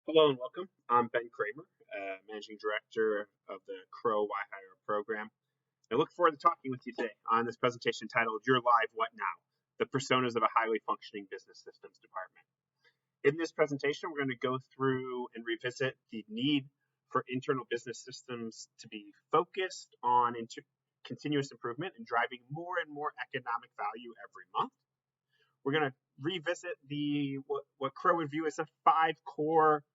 Hello and welcome. I'm Ben Kramer, Managing Director of the Crow Y program. I look forward to talking with you today on this presentation titled You're Live, What Now? The Personas of a Highly Functioning Business Systems Department. In this presentation, we're going to go through and revisit the need for internal business systems to be focused on continuous improvement and driving more and more economic value every month. We're going to revisit what Crow would view as the 5 core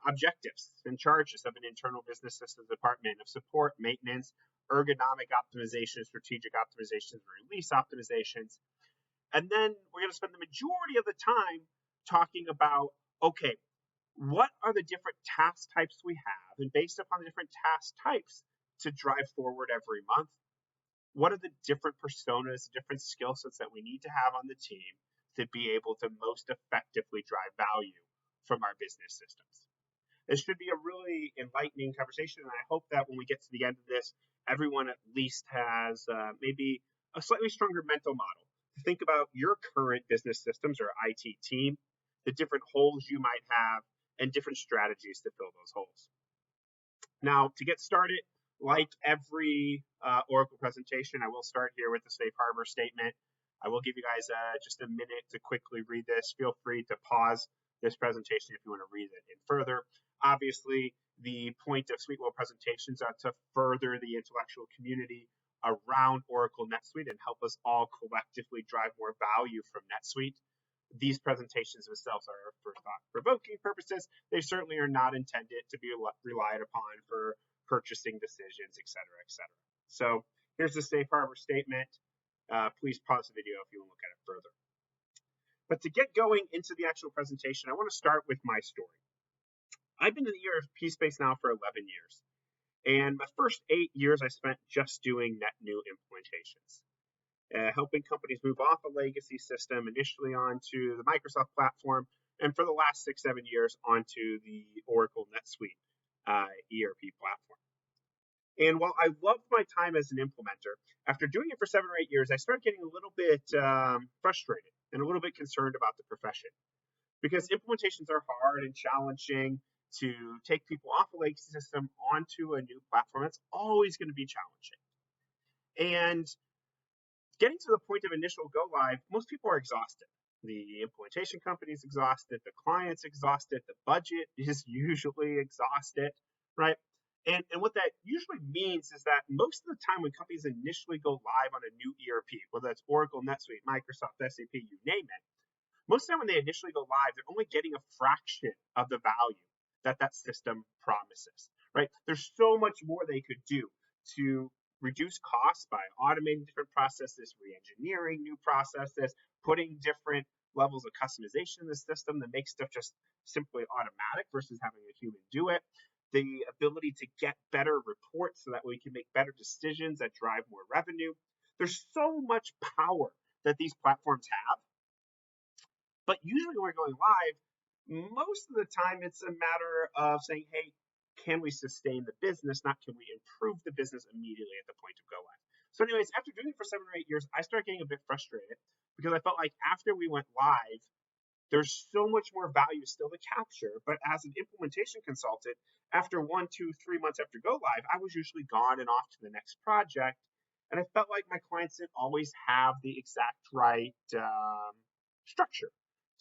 objectives and charges of an internal business systems department of support, maintenance, ergonomic optimization, strategic optimizations, release optimizations. And then we're going to spend the majority of the time talking about, okay, what are the different task types we have? And based upon the different task types to drive forward every month, what are the different personas, different skill sets that we need to have on the team to be able to most effectively drive value from our business systems? This should be a really enlightening conversation, and I hope that when we get to the end of this, everyone at least has maybe a slightly stronger mental model to think about your current business systems or IT team, the different holes you might have, and different strategies to fill those holes. Now, to get started, like every Oracle presentation, I will start here with the safe harbor statement. I will give you guys just a minute to quickly read this. Feel free to pause this presentation if you want to read it in further. Obviously, the point of SuiteWorld presentations are to further the intellectual community around Oracle NetSuite and help us all collectively drive more value from NetSuite. These presentations themselves are for thought-provoking purposes. They certainly are not intended to be relied upon for purchasing decisions, et cetera, et cetera. So here's the safe harbor statement. Please pause the video if you want to look at it further. But to get going into the actual presentation, I want to start with my story. I've been in the ERP space now for 11 years. And my first 8 years I spent just doing net new implementations, helping companies move off a legacy system, initially onto the Microsoft platform, and for the last 6-7 years onto the Oracle NetSuite ERP platform. And while I loved my time as an implementer, after doing it for 7 or 8 years, I started getting a little bit frustrated and a little bit concerned about the profession, because implementations are hard and challenging. To take people off a legacy system onto a new platform, that's always going to be challenging. And getting to the point of initial go live, most people are exhausted. The implementation company is exhausted, the client's exhausted, the budget is usually exhausted, right? And what that usually means is that most of the time when companies initially go live on a new ERP, whether that's Oracle, NetSuite, Microsoft, SAP, you name it, most of the time when they initially go live, they're only getting a fraction of the value that system promises, right? There's so much more they could do to reduce costs by automating different processes, re-engineering new processes, putting different levels of customization in the system that makes stuff just simply automatic versus having a human do it. The ability to get better reports so that we can make better decisions that drive more revenue. There's so much power that these platforms have. But usually when we're going live, most of the time it's a matter of saying, hey, can we sustain the business? Not can we improve the business immediately at the point of go live. So anyways, after doing it for 7 or 8 years, I started getting a bit frustrated because I felt like after we went live, there's so much more value still to capture. But as an implementation consultant, after 1, 2, 3 months after go live, I was usually gone and off to the next project. And I felt like my clients didn't always have the exact right structure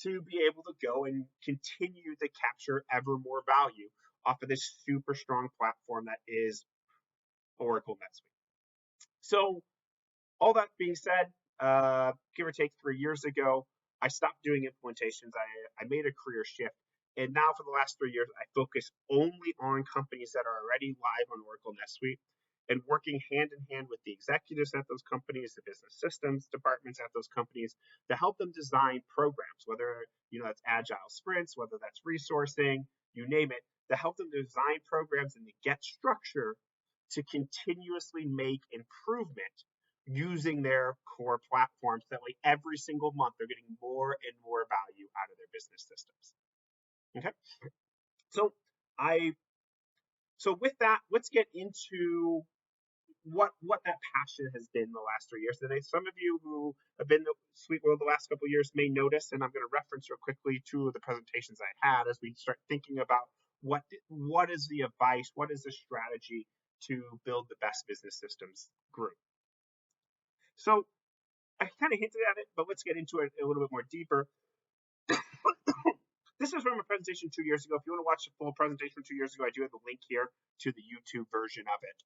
to be able to go and continue to capture ever more value off of this super strong platform that is Oracle NetSuite. So all that being said, give or take 3 years ago, I stopped doing implementations. I made a career shift. And now for the last 3 years, I focus only on companies that are already live on Oracle NetSuite and working hand in hand with the executives at those companies, the business systems departments at those companies, to help them design programs, whether that's agile sprints, whether that's resourcing, you name it, to help them design programs and to get structure to continuously make improvement using their core platforms. That way, every single month, they're getting more and more value out of their business systems. Okay, so with that, let's get into what that passion has been the last 3 years. And some of you who have been to SuiteWorld the last couple of years may notice, and I'm going to reference real quickly two of the presentations I had as we start thinking about what is the advice, what is the strategy to build the best business systems group. So I kind of hinted at it, but let's get into it a little bit more deeper. This is from a presentation 2 years ago. If you want to watch the full presentation from 2 years ago, I do have a link here to the YouTube version of it.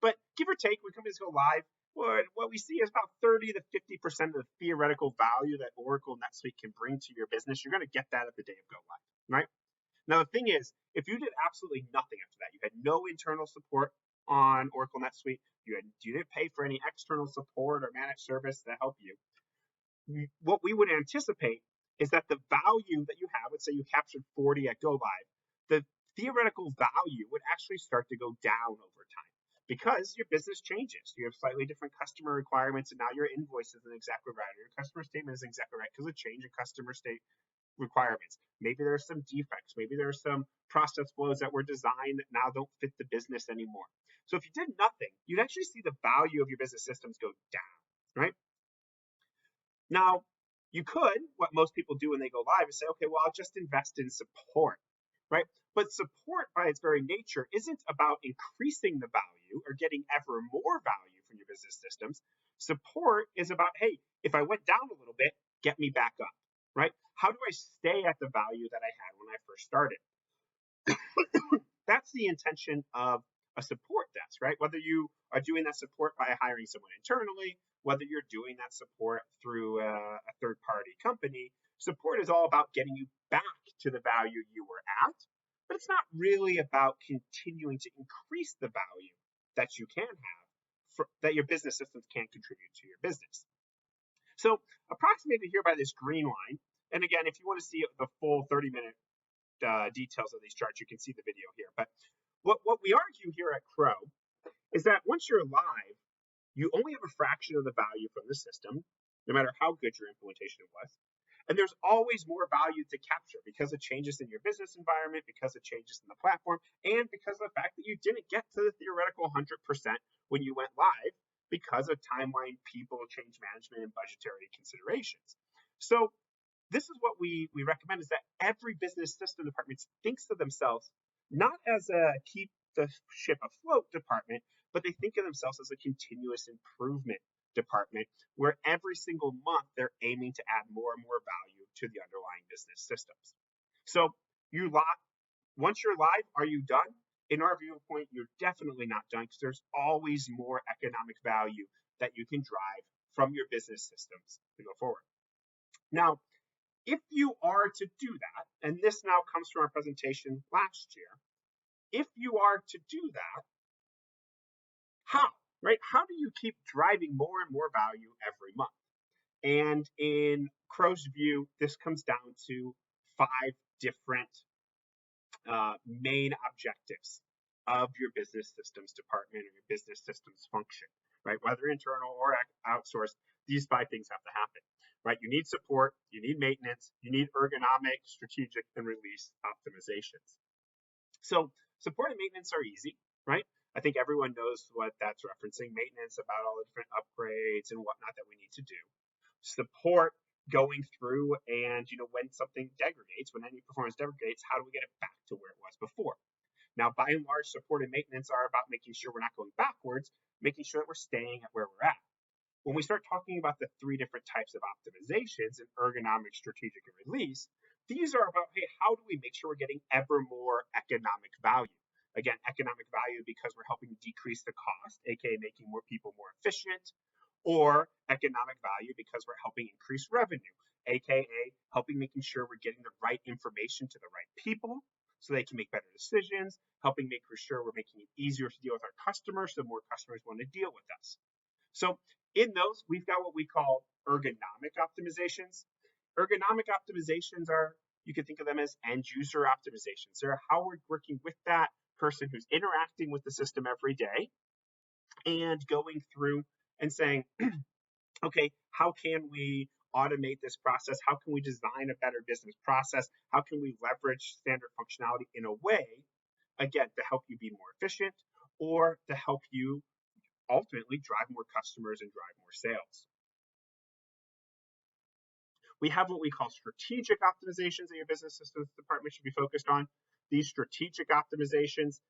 But give or take, when companies go live, what we see is about 30 to 50% of the theoretical value that Oracle NetSuite can bring to your business. You're going to get that at the day of go live, right? Now, the thing is, if you did absolutely nothing after that, you had no internal support on Oracle NetSuite, you didn't pay for any external support or managed service to help you, what we would anticipate is that the value that you have, let's say you captured 40 at go live, the theoretical value would actually start to go down over time because your business changes. You have slightly different customer requirements, and now your invoice isn't exactly right, or your customer statement isn't exactly right because of change in customer state requirements. Maybe there are some defects. Maybe there are some process flows that were designed that now don't fit the business anymore. So if you did nothing, you'd actually see the value of your business systems go down, right? Now, you could, what most people do when they go live is say, okay, well, I'll just invest in support, right? But support by its very nature isn't about increasing the value or getting ever more value from your business systems. Support is about, hey, if I went down a little bit, get me back up, right? How do I stay at the value that I had when I first started? That's the intention of a support desk, right? Whether you are doing that support by hiring someone internally, whether you're doing that support through a third-party company, support is all about getting you back to the value you were at, but it's not really about continuing to increase the value that you can have, that your business systems can contribute to your business. So approximated here by this green line, and again, if you want to see the full 30-minute details of these charts, you can see the video here. But what we argue here at Crow is that once you're live, you only have a fraction of the value from the system, no matter how good your implementation was. And there's always more value to capture because of changes in your business environment, because of changes in the platform, and because of the fact that you didn't get to the theoretical 100% when you went live because of timeline, people, change management, and budgetary considerations. So this is what we recommend, is that every business system department thinks of themselves not as a keep the ship afloat department, but they think of themselves as a continuous improvement department where every single month they're aiming to add more and more value to the underlying business systems. So once you're live, are you done? In our viewpoint, you're definitely not done because there's always more economic value that you can drive from your business systems to go forward. Now, if you are to do that, and this now comes from our presentation last year, if you are to do that, how, right? How do you keep driving more and more value every month? And in Crow's view, this comes down to 5 different main objectives of your business systems department or your business systems function, right? Whether internal or outsourced, these 5 things have to happen, right? You need support, you need maintenance, you need ergonomic, strategic, and release optimizations. So support and maintenance are easy, right? I think everyone knows what that's referencing, maintenance about all the different upgrades and whatnot that we need to do. Support, going through and, when something degrades, when any performance degrades, how do we get it back to where it was before? Now, by and large, support and maintenance are about making sure we're not going backwards, making sure that we're staying at where we're at. When we start talking about the 3 different types of optimizations, and ergonomic, strategic, and release, these are about, hey, how do we make sure we're getting ever more economic value? Again, economic value because we're helping decrease the cost, aka making more people more efficient, or economic value because we're helping increase revenue, aka helping making sure we're getting the right information to the right people so they can make better decisions, helping make sure we're making it easier to deal with our customers so more customers want to deal with us. So in those, we've got what we call ergonomic optimizations. Ergonomic optimizations are, you can think of them as end user optimizations. They're how we're working with that person who's interacting with the system every day and going through and saying, okay, how can we automate this process? How can we design a better business process? How can we leverage standard functionality in a way, again, to help you be more efficient or to help you ultimately drive more customers and drive more sales. We have what we call strategic optimizations that your business systems department should be focused on. These strategic optimizations,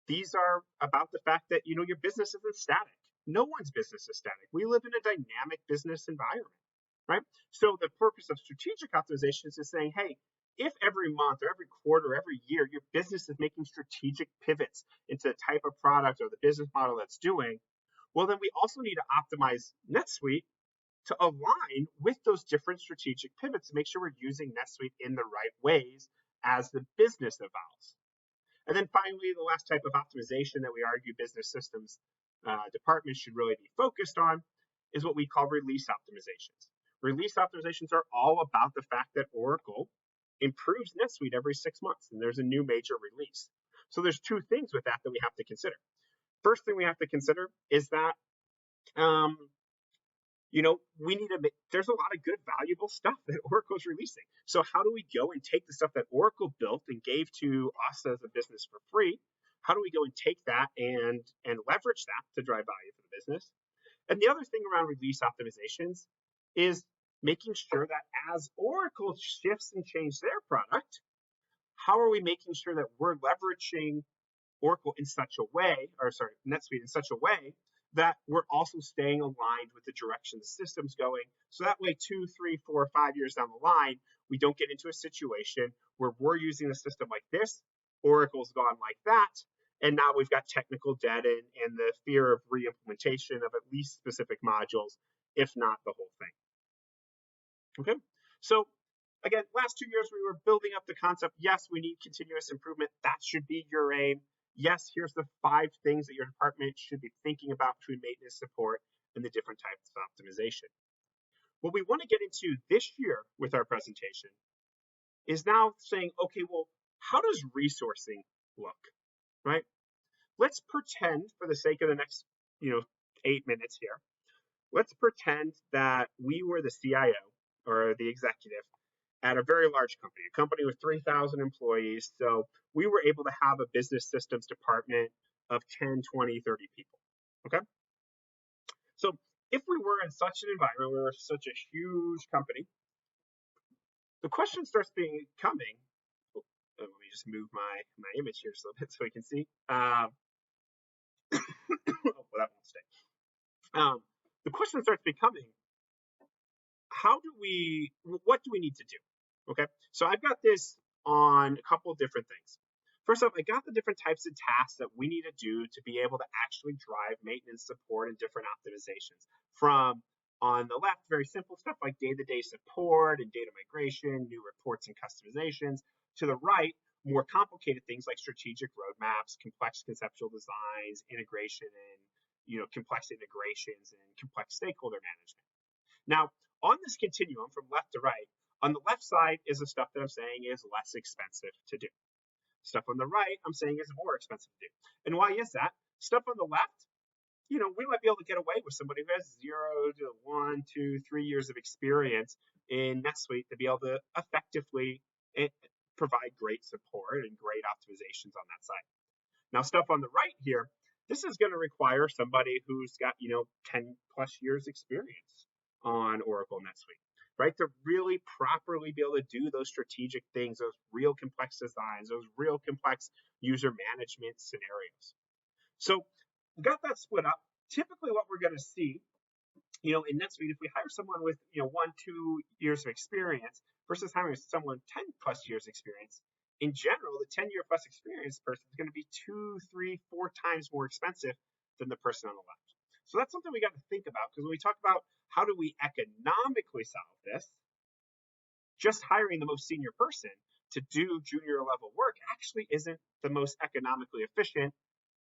these are about the fact that your business isn't static. No one's business is static. We live in a dynamic business environment, right? So the purpose of strategic optimizations is saying, hey, if every month or every quarter, or every year, your business is making strategic pivots into the type of product or the business model that's doing, well, then we also need to optimize NetSuite to align with those different strategic pivots to make sure we're using NetSuite in the right ways as the business evolves. And then finally, the last type of optimization that we argue business systems departments should really be focused on is what we call release optimizations. Release optimizations are all about the fact that Oracle improves NetSuite every 6 months, and there's a new major release. So there's two things with that we have to consider. First thing we have to consider is that we need to make, there's a lot of good, valuable stuff that Oracle's releasing. So how do we go and take the stuff that Oracle built and gave to us as a business for free? How do we go and take that and leverage that to drive value for the business? And the other thing around release optimizations is making sure that as Oracle shifts and changes their product, how are we making sure that we're leveraging Oracle in such a way, NetSuite in such a way that we're also staying aligned with the direction the system's going. So that way, 2, 3, 4, 5 years down the line, we don't get into a situation where we're using the system like this, Oracle's gone like that, and now we've got technical debt and the fear of re-implementation of at least specific modules, if not the whole thing. Okay, so again, last 2 years we were building up the concept, yes, we need continuous improvement. That should be your aim. Yes, here's the 5 things that your department should be thinking about between maintenance, support, and the different types of optimization. What we want to get into this year with our presentation is now saying, okay, well, how does resourcing look, right? Let's pretend, for the sake of the next 8 minutes here, let's pretend that we were the CIO or the executive at a very large company, a company with 3,000 employees. So we were able to have a business systems department of 10, 20, 30 people, okay? So if we were in such an environment, we were such a huge company, the question starts becoming, let me just move my image here a little bit so we can see. Well, that won't stay. The question starts becoming, what do we need to do? Okay, so I've got this on a couple of different things. First off, I got the different types of tasks that we need to do to be able to actually drive maintenance, support, and different optimizations. From on the left, very simple stuff like day-to-day support and data migration, new reports and customizations. To the right, more complicated things like strategic roadmaps, complex conceptual designs, integration and complex integrations and complex stakeholder management. Now, on this continuum from left to right, on the left side is the stuff that I'm saying is less expensive to do. Stuff on the right, I'm saying is more expensive to do. And why is that? Stuff on the left, we might be able to get away with somebody who has 0 to 1, 2, 3 years of experience in NetSuite to be able to effectively provide great support and great optimizations on that side. Now, stuff on the right here, this is going to require somebody who's got 10 plus years experience on Oracle NetSuite, right? To really properly be able to do those strategic things, those real complex designs, those real complex user management scenarios. So we got that split up. Typically what we're going to see, in NetSuite, if we hire someone with 1, 2 years of experience versus hiring someone 10 plus years experience, in general, the 10-year plus experience person is going to be 2, 3, 4 times more expensive than the person on the left. So that's something we got to think about, because when we talk about how do we economically solve this, just hiring the most senior person to do junior level work actually isn't the most economically efficient,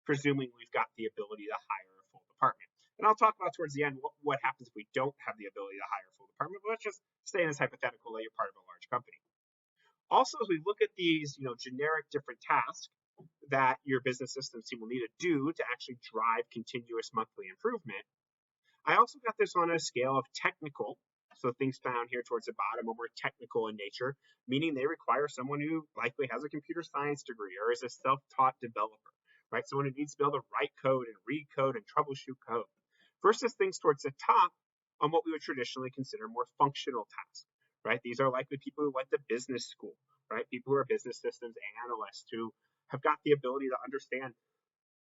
presuming we've got the ability to hire a full department. And I'll talk about towards the end what happens if we don't have the ability to hire a full department, but let's just stay in this hypothetical that you're part of a large company. Also, as we look at these generic different tasks that your business systems team will need to do to actually drive continuous monthly improvement, I also got this on a scale of technical. So things down here towards the bottom are more technical in nature, meaning they require someone who likely has a computer science degree or is a self-taught developer, right? Someone who needs to be able to write code and read code and troubleshoot code, versus things towards the top on what we would traditionally consider more functional tasks, right? These are likely people who went to business school, right? People who are business systems analysts who have got the ability to understand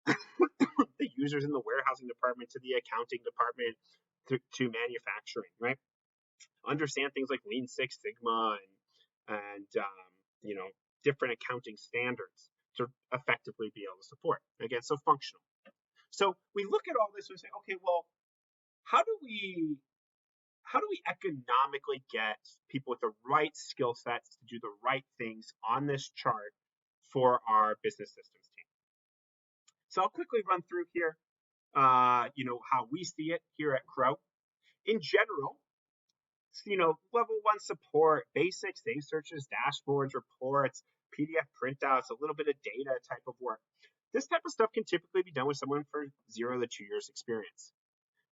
the users in the warehousing department to the accounting department to manufacturing, right? Understand things like Lean Six Sigma and different accounting standards to effectively be able to support. Again, so functional. So we look at all this and say, okay, well, how do we economically get people with the right skill sets to do the right things on this chart for our business systems team? So I'll quickly run through here, how we see it here at Crow. In general, level 1 support, basic save searches, dashboards, reports, PDF printouts, a little bit of data type of work. This type of stuff can typically be done with someone for 0 to 2 years experience.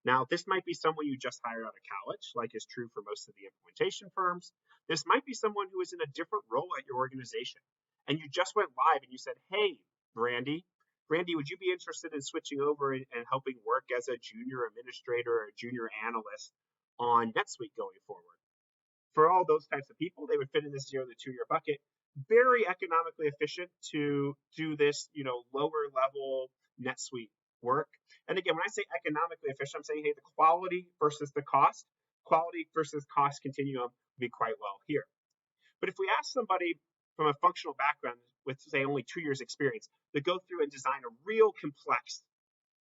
Now, this might be someone you just hired out of college, like is true for most of the implementation firms. This might be someone who is in a different role at your organization, and you just went live and you said, hey, Brandy, would you be interested in switching over and helping work as a junior administrator or a junior analyst on NetSuite going forward? For all those types of people, they would fit in this 0 to 2 year bucket. Very economically efficient to do this, lower level NetSuite work. And again, when I say economically efficient, I'm saying, hey, the quality versus the cost, quality versus cost continuum would be quite well here. But if we ask somebody from a functional background with, say, only 2 years experience to go through and design a real complex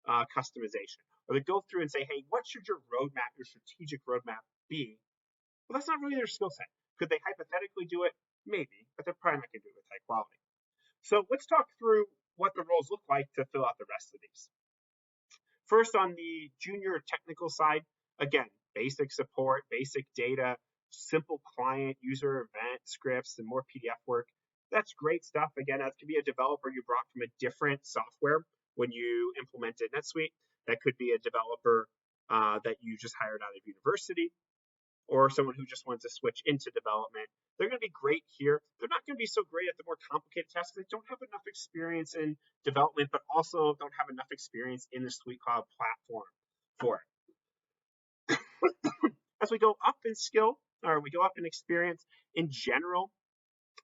customization, or to go through and say, hey, what should your roadmap, your strategic roadmap be? Well, that's not really their skill set. Could they hypothetically do it? Maybe, but they're probably not going to do it with high quality. So let's talk through what the roles look like to fill out the rest of these. First, on the junior technical side, again, basic support, basic data, simple client user event scripts, and more PDF work. That's great stuff. Again, that could be a developer you brought from a different software when you implemented NetSuite. That could be a developer that you just hired out of university, or someone who just wants to switch into development. They're going to be great here. They're not going to be so great at the more complicated tasks. They don't have enough experience in development, but also don't have enough experience in the Suite Cloud platform for it. As we go up in skill, or we go up in experience, in general,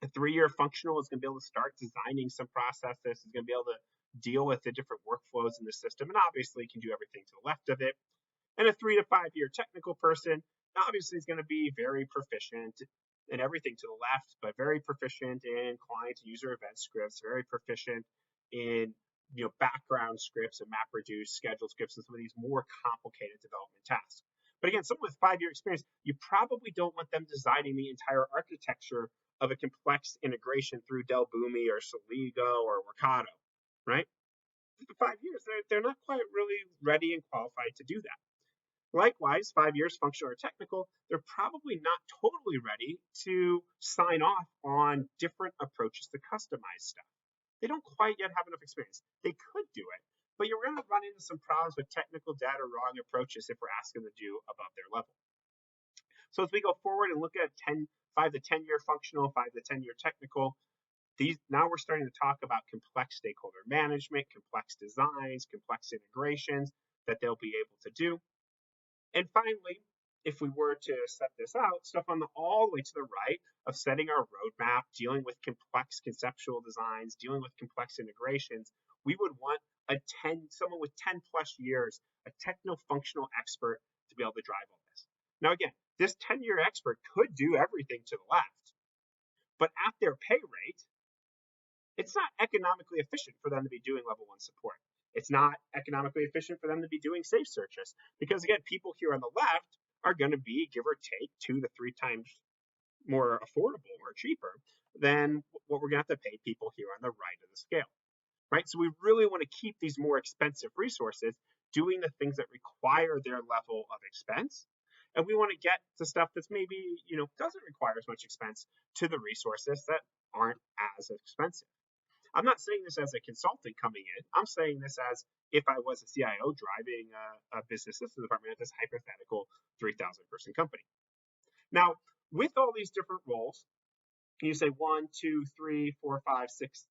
a 3-year functional is going to be able to start designing some processes, is going to be able to deal with the different workflows in the system, and obviously can do everything to the left of it. And a 3 to 5 year technical person obviously is going to be very proficient in everything to the left, but very proficient in client user event scripts, very proficient in background scripts and MapReduce, schedule scripts, and some of these more complicated development tasks. But again, someone with 5-year experience, you probably don't want them designing the entire architecture of a complex integration through Del Boomi or Soligo or Workato, right? For 5 years, they're not quite really ready and qualified to do that. Likewise, 5 years functional or technical, they're probably not totally ready to sign off on different approaches to customize stuff. They don't quite yet have enough experience. They could do it, but you're going to run into some problems with technical data wrong approaches if we're asking them to do above their level. So as we go forward and look at 5 to 10 year functional, 5 to 10 year technical, now we're starting to talk about complex stakeholder management, complex designs, complex integrations that they'll be able to do. And finally, if we were to set this out, stuff on all the way to the right of setting our roadmap, dealing with complex conceptual designs, dealing with complex integrations, we would want someone with 10 plus years, a techno-functional expert to be able to drive all this. Now again, this 10-year expert could do everything to the left, but at their pay rate, it's not economically efficient for them to be doing level 1 support. It's not economically efficient for them to be doing safe searches because, again, people here on the left are going to be, give or take, 2 to 3 times more affordable or cheaper than what we're going to have to pay people here on the right of the scale, right? So we really want to keep these more expensive resources doing the things that require their level of expense. And we want to get to stuff that's maybe, doesn't require as much expense to the resources that aren't as expensive. I'm not saying this as a consultant coming in. I'm saying this as if I was a CIO driving a business systems department at this hypothetical 3,000 person company. Now, with all these different roles, you say 1, 2, 3, 4, 5, 6,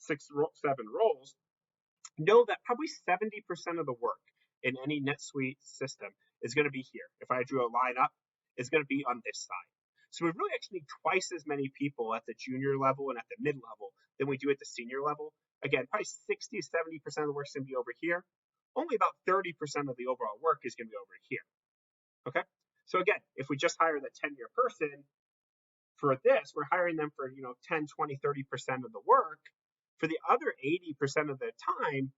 7 roles. know that probably 70% of the work in any NetSuite system is going to be here. If I drew a line up, it's going to be on this side. So we really actually need twice as many people at the junior level and at the mid level than we do at the senior level. Again, probably 60, 70% of the work is going to be over here. Only about 30% of the overall work is going to be over here. Okay? So again, if we just hire the 10-year person for this, we're hiring them for 10, 20, 30% of the work. For the other 80% of the time,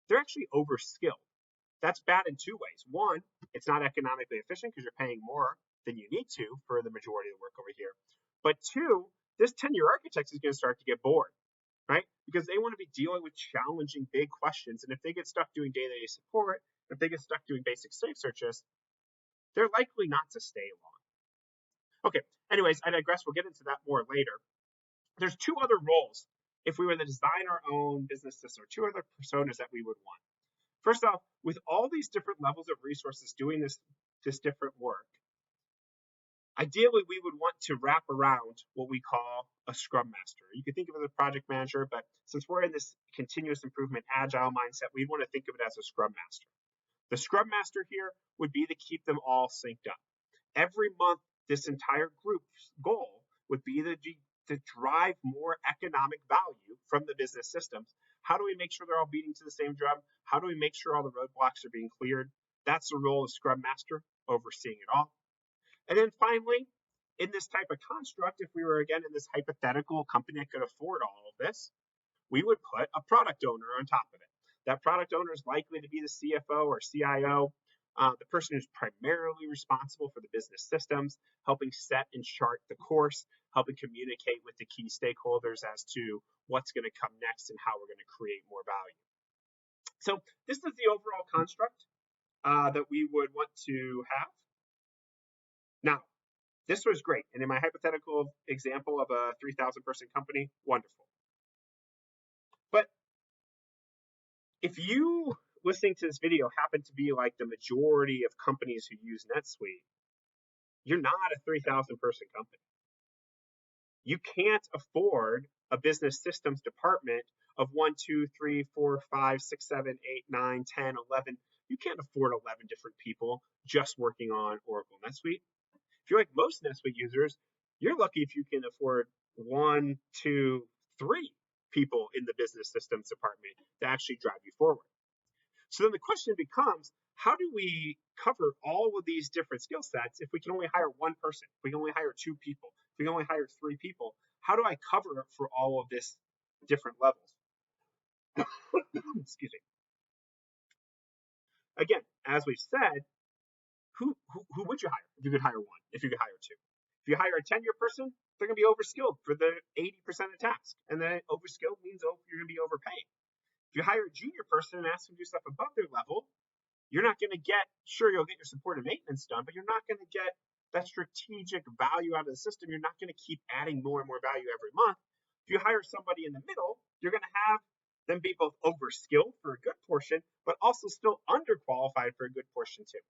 they're actually overskilled. That's bad in two ways. One, it's not economically efficient because you're paying more than you need to for the majority of the work over here. But two, this 10-year architect is going to start to get bored, right? Because they want to be dealing with challenging big questions. And if they get stuck doing day-to-day support, if they get stuck doing basic safe searches, they're likely not to stay long. Okay, anyways, I digress. We'll get into that more later. There's two other roles if we were to design our own business system, or two other personas that we would want. First off, with all these different levels of resources doing this different work, ideally we would want to wrap around what we call a scrum master. You can think of it as a project manager, but since we're in this continuous improvement agile mindset, we want to think of it as a scrum master. The scrum master here would be to keep them all synced up. Every month, this entire group's goal would be to drive more economic value from the business systems. How do we make sure they're all beating to the same drum? How do we make sure all the roadblocks are being cleared? That's the role of Scrum Master, overseeing it all. And then finally, in this type of construct, if we were again in this hypothetical company that could afford all of this, we would put a product owner on top of it. That product owner is likely to be the CFO or CIO, the person who's primarily responsible for the business systems, helping set and chart the course, helping communicate with the key stakeholders as to what's going to come next and how we're going to create more value. So this is the overall construct that we would want to have. Now, this was great. And in my hypothetical example of a 3,000 person company, wonderful. But if you listening to this video happen to be like the majority of companies who use NetSuite, you're not a 3,000 person company. You can't afford a business systems department of 1, 2, 3, 4, 5, 6, 7, 8, 9, 10, 11. You can't afford 11 different people just working on Oracle NetSuite. If you're like most NetSuite users, you're lucky if you can afford 1, 2, 3 people in the business systems department to actually drive you forward. So then the question becomes, how do we cover all of these different skill sets if we can only hire one person, if we can only hire 2 people, if we can only hire 3 people? How do I cover for all of this different levels? Excuse me. Again, as we've said, who would you hire if you could hire 1, if you could hire 2? If you hire a 10-year person, they're going to be overskilled for the 80% of tasks. And then overskilled means you're going to be overpaying. If you hire a junior person and ask them to do stuff above their level, you're not going to get, sure, you'll get your support and maintenance done, but you're not going to get that strategic value out of the system. You're not going to keep adding more and more value every month. If you hire somebody in the middle, you're going to have them be both overskilled for a good portion, but also still underqualified for a good portion too.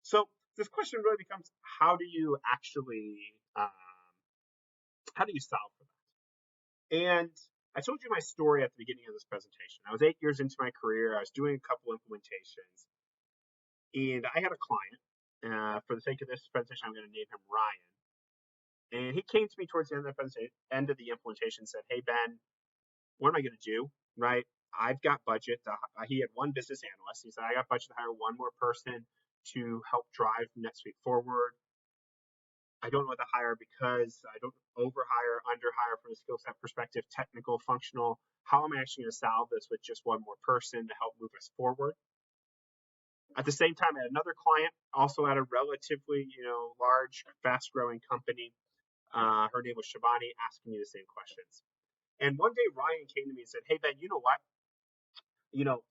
So this question really becomes, how do you actually, how do you solve for that? And I told you my story at the beginning of this presentation. I was 8 years into my career. I was doing a couple implementations. And I had a client. For the sake of this presentation, I'm going to name him Ryan. And he came to me towards the end of the implementation and said, hey, Ben, what am I going to do? Right? I've got budget. He had 1 business analyst. He said, I got budget to hire 1 more person to help drive NetSuite forward. I don't know what to hire because I don't overhire, underhire from a skill set perspective, technical, functional. How am I actually going to solve this with just 1 more person to help move us forward? At the same time, I had another client, also at a relatively, large, fast-growing company. Her name was Shivani, asking me the same questions. And one day, Ryan came to me and said, hey, Ben, you know what?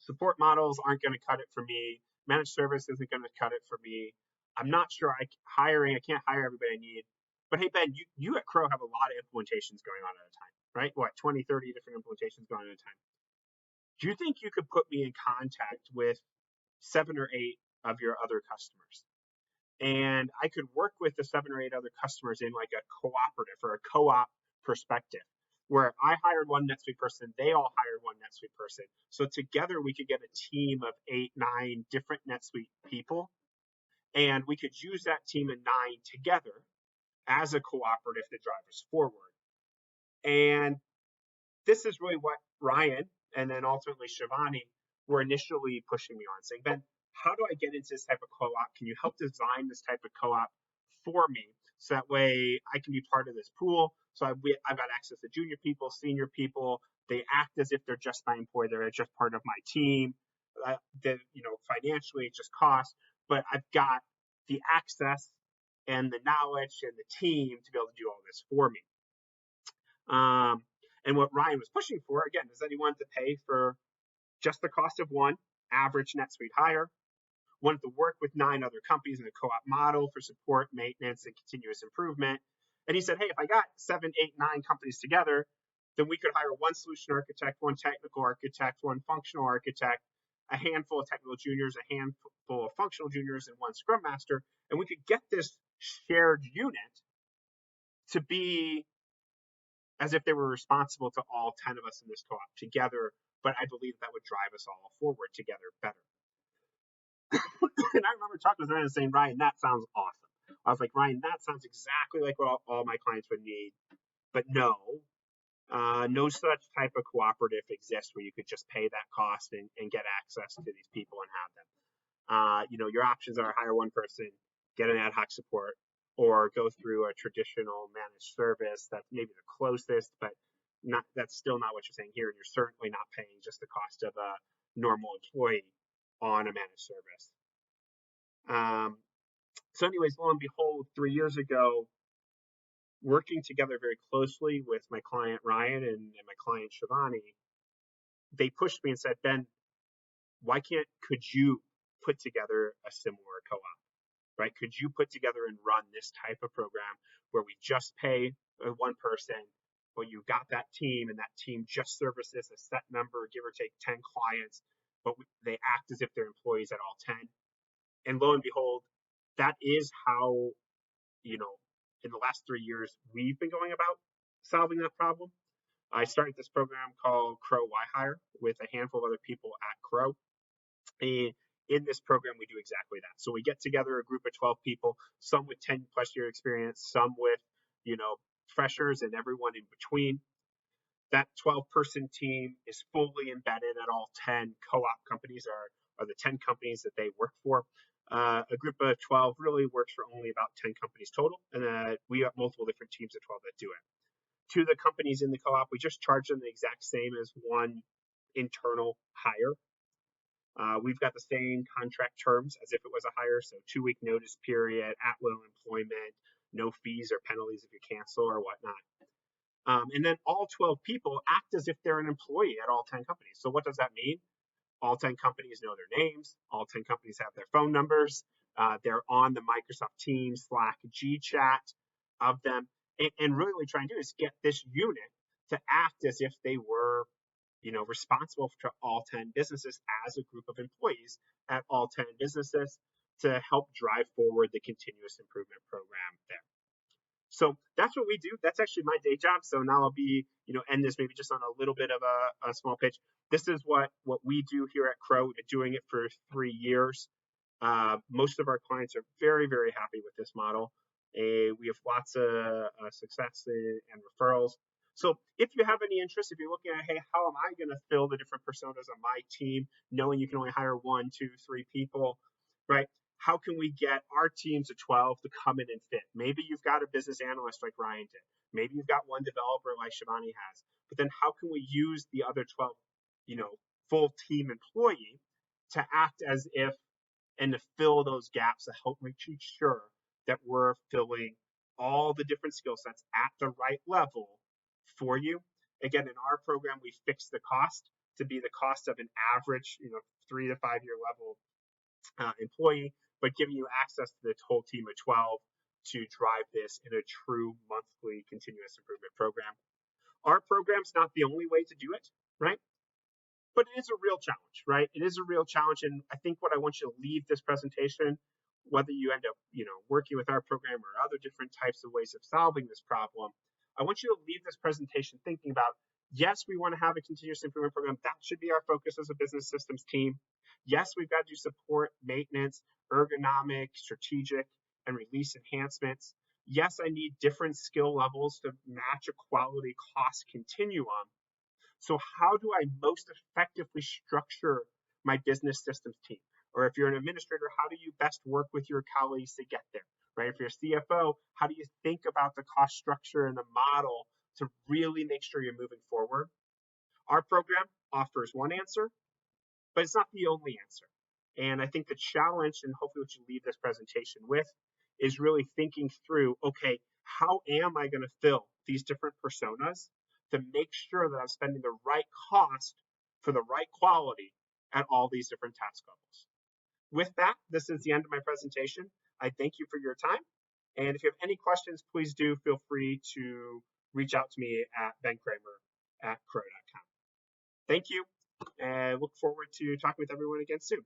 Support models aren't going to cut it for me. Managed service isn't going to cut it for me. I'm not sure I can't hire everybody I need. But hey, Ben, you at Crow have a lot of implementations going on at a time, right? What, 20, 30 different implementations going on at a time. Do you think you could put me in contact with 7 or 8 of your other customers? And I could work with the 7 or 8 other customers in like a cooperative or a co-op perspective. where I hired one NetSuite person, they all hired one NetSuite person. So together we could get a team of 8, 9 different NetSuite people, and we could use that team of 9 together as a cooperative to drive us forward. And this is really what Ryan and then ultimately Shivani were initially pushing me on, saying, Ben, how do I get into this type of co-op? Can you help design this type of co-op for me? So that way I can be part of this pool. So I've got access to junior people, senior people. They act as if they're just my employee. They're just part of my team. Financially, it just costs. But I've got the access and the knowledge and the team to be able to do all this for me. And what Ryan was pushing for, again, is that he wanted to pay for just the cost of one average NetSuite hire, wanted to work with 9 other companies in a co-op model for support, maintenance, and continuous improvement. And he said, hey, if I got 7, 8, 9 companies together, then we could hire one solution architect, one technical architect, one functional architect, a handful of technical juniors, a handful of functional juniors, and one scrum master. And we could get this shared unit to be as if they were responsible to all 10 of us in this co-op together, but I believe that would drive us all forward together better. And I remember talking with Ryan and saying, Ryan, that sounds awesome. I was like, Ryan, that sounds exactly like what all my clients would need. But no such type of cooperative exists where you could just pay that cost and get access to these people and have them. Your options are hire one person, get an ad hoc support, or go through a traditional managed service that's maybe the closest, but that's still not what you're saying here. And you're certainly not paying just the cost of a normal employee on a managed service. So anyways, lo and behold, 3 years ago, working together very closely with my client Ryan and my client Shivani, they pushed me and said, Ben, could you put together a similar co-op? Right? Could you put together and run this type of program where we just pay one person, but you got that team and that team just services a set number, give or take 10 clients, but they act as if they're employees at all 10. And lo and behold, that is how, in the last 3 years, we've been going about solving that problem. I started this program called Crow Y-Hire with a handful of other people at Crow. And in this program, we do exactly that. So we get together a group of 12 people, some with 10 plus year experience, some with, freshers, and everyone in between. That 12-person team is fully embedded at all 10 co-op companies, are the 10 companies that they work for. A group of 12 really works for only about 10 companies total, and we have multiple different teams of 12 that do it. To the companies in the co-op, we just charge them the exact same as one internal hire. We've got the same contract terms as if it was a hire, so 2-week notice period, at-will employment, no fees or penalties if you cancel or whatnot. And then all 12 people act as if they're an employee at all 10 companies. So what does that mean? All 10 companies know their names. All 10 companies have their phone numbers. They're on the Microsoft Teams, Slack, G-Chat of them. And really what we're trying to do is get this unit to act as if they were responsible for all 10 businesses as a group of employees at all 10 businesses to help drive forward the continuous improvement program there. So that's what we do. That's actually my day job. So now I'll be, end this maybe just on a little bit of a small pitch. This is what we do here at Crow. We've been doing it for 3 years. Most of our clients are very, very happy with this model. We have lots of success and referrals. So if you have any interest, if you're looking at, hey, how am I going to fill the different personas on my team, knowing you can only hire 1, 2, 3 people, right? How can we get our teams of 12 to come in and fit? Maybe you've got a business analyst like Ryan did. Maybe you've got one developer like Shivani has. But then how can we use the other 12, full team employee to act as if and to fill those gaps to help make sure that we're filling all the different skill sets at the right level for you. Again, in our program, we fix the cost to be the cost of an average, 3 to 5 year level employee, but giving you access to the whole team of 12 to drive this in a true monthly continuous improvement program. Our program's not the only way to do it, right? But it is a real challenge, right? It is a real challenge. And I think what I want you to leave this presentation, whether you end up, working with our program or other different types of ways of solving this problem, I want you to leave this presentation thinking about, yes, we want to have a continuous improvement program. That should be our focus as a business systems team. Yes, we've got to do support, maintenance, ergonomic, strategic, and release enhancements. Yes, I need different skill levels to match a quality cost continuum. So how do I most effectively structure my business systems team? Or if you're an administrator, how do you best work with your colleagues to get there, right? If you're a CFO, how do you think about the cost structure and the model to really make sure you're moving forward? Our program offers one answer, but it's not the only answer. And I think the challenge, and hopefully what you leave this presentation with, is really thinking through, okay, how am I going to fill these different personas to make sure that I'm spending the right cost for the right quality at all these different task levels. With that, this is the end of my presentation. I thank you for your time. And if you have any questions, please do feel free to reach out to me at benkramer@crow.com. Thank you, and look forward to talking with everyone again soon.